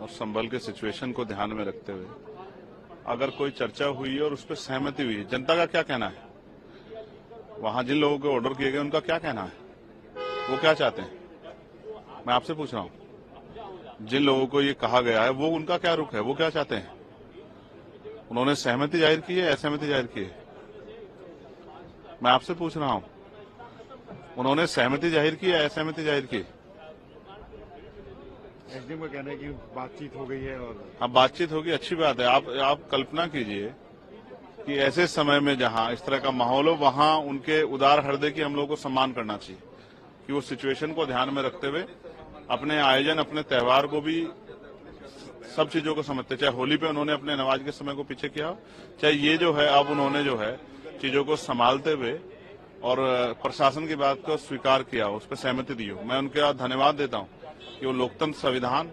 और संभल के सिचुएशन को ध्यान में रखते हुए अगर कोई चर्चा हुई है और उस पर सहमति हुई है, जनता का क्या कहना है, वहां जिन लोगों को ऑर्डर किए गए उनका क्या कहना है, वो क्या चाहते हैं, मैं आपसे पूछ रहा हूं। जिन लोगों को ये कहा गया है वो उनका क्या रुख है, वो क्या चाहते हैं? उन्होंने सहमति जाहिर की है, असहमति जाहिर की है? मैं आपसे पूछ रहा हूं, उन्होंने सहमति जाहिर की है, असहमति जाहिर की? एसडीएम का कहना है कि बातचीत हो गई है और हाँ, बातचीत होगी, अच्छी बात है। आप कल्पना कीजिए कि ऐसे समय में जहां इस तरह का माहौल हो वहां उनके उदार हृदय की हम लोग को सम्मान करना चाहिए कि वो सिचुएशन को ध्यान में रखते हुए अपने आयोजन, अपने त्योहार को भी सब चीजों को समझते, चाहे होली पे उन्होंने अपने नमाज के समय को पीछे किया, चाहे ये जो है अब उन्होंने जो है चीजों को संभालते हुए और प्रशासन की बात को स्वीकार किया, उस पर सहमति दी हो। मैं उनका धन्यवाद देता हूँ कि वो लोकतंत्र, संविधान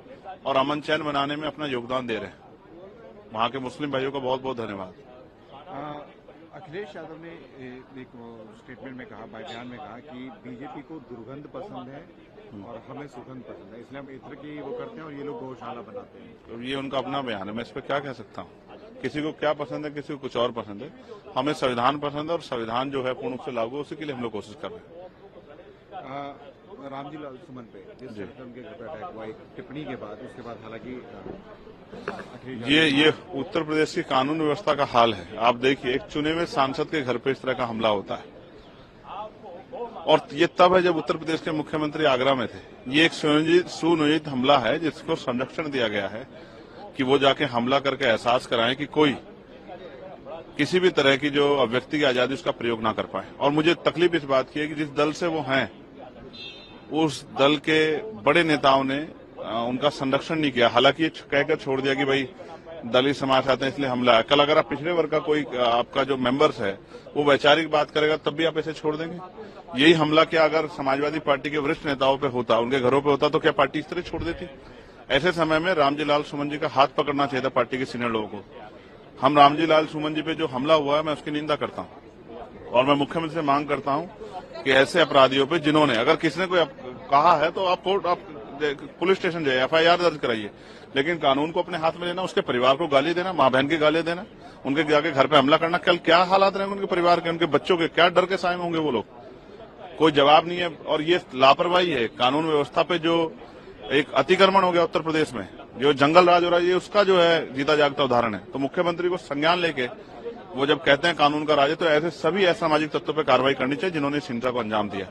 और अमन चैन बनाने में अपना योगदान दे रहे हैं। वहां के मुस्लिम भाइयों का बहुत बहुत धन्यवाद। अखिलेश यादव ने एक स्टेटमेंट में कहा, बयान में कहा कि बीजेपी को दुर्गंध पसंद है और हमें सुगंध पसंद है, इसलिए हम इत्र की वो करते हैं और ये लोग गौशाला बनाते हैं। तो ये उनका अपना बयान है, मैं इस पर क्या कह सकता हूँ। किसी को क्या पसंद है, किसी को कुछ और पसंद है। हमें संविधान पसंद है और संविधान जो है पूर्ण रूप से लागू है, उसी के लिए हम लोग कोशिश कर रहे हैं। रामजी लाल सुमन पे जिस तरह से उनके घर पर अटैक हुआ, एक टिप्पणी के बाद, उसके बाद हालांकि ये उत्तर प्रदेश की कानून व्यवस्था का हाल है। आप देखिए, एक चुने हुए सांसद के घर पे इस तरह का हमला होता है और ये तब है जब उत्तर प्रदेश के मुख्यमंत्री आगरा में थे। ये एक सुनियोजित हमला है जिसको संरक्षण दिया गया है कि वो जाके हमला करके एहसास कराएं कि कोई किसी भी तरह की जो अभिव्यक्ति की आजादी उसका प्रयोग ना कर पाए। और मुझे तकलीफ इस बात की है कि जिस दल से वो हैं उस दल के बड़े नेताओं ने उनका संरक्षण नहीं किया। हालांकि ये कहकर छोड़ दिया कि भाई दलित समाज आते हैं इसलिए हमला है। कल अगर आप पिछड़े वर्ग का कोई आपका जो मेंबर्स है वो वैचारिक बात करेगा तब भी आप ऐसे छोड़ देंगे? यही हमला क्या अगर समाजवादी पार्टी के वरिष्ठ नेताओं पे होता, उनके घरों पे होता, तो क्या पार्टी इस तरह छोड़ देती? ऐसे समय में रामजी लाल सुमन जी का हाथ पकड़ना चाहिए था पार्टी के सीनियर लोगों को। हम रामजी लाल सुमन जी पे जो हमला हुआ है मैं उसकी निंदा करता हूँ और मैं मुख्यमंत्री से मांग करता हूँ कि ऐसे अपराधियों पे जिन्होंने, अगर किसी ने कोई कहा है तो आप पुलिस स्टेशन जाइए, एफआईआर दर्ज कराइए, लेकिन कानून को अपने हाथ में लेना, उसके परिवार को गाली देना, माँ बहन की गाली देना, उनके जाके घर पे हमला करना, कल क्या हालात रहेंगे उनके परिवार के, उनके बच्चों के, क्या डर के साए में होंगे वो लोग? कोई जवाब नहीं है। और ये लापरवाही है कानून व्यवस्था पे। जो एक अतिक्रमण हो गया उत्तर प्रदेश में, जो जंगल राज हो रहा है, ये उसका जो है जीता जागता उदाहरण है। तो मुख्यमंत्री को संज्ञान लेके वो जब कहते हैं कानून का राज है तो ऐसे सभी असामाजिक तत्वों पर कार्रवाई करनी चाहिए जिन्होंने इस हिंसा को अंजाम दिया।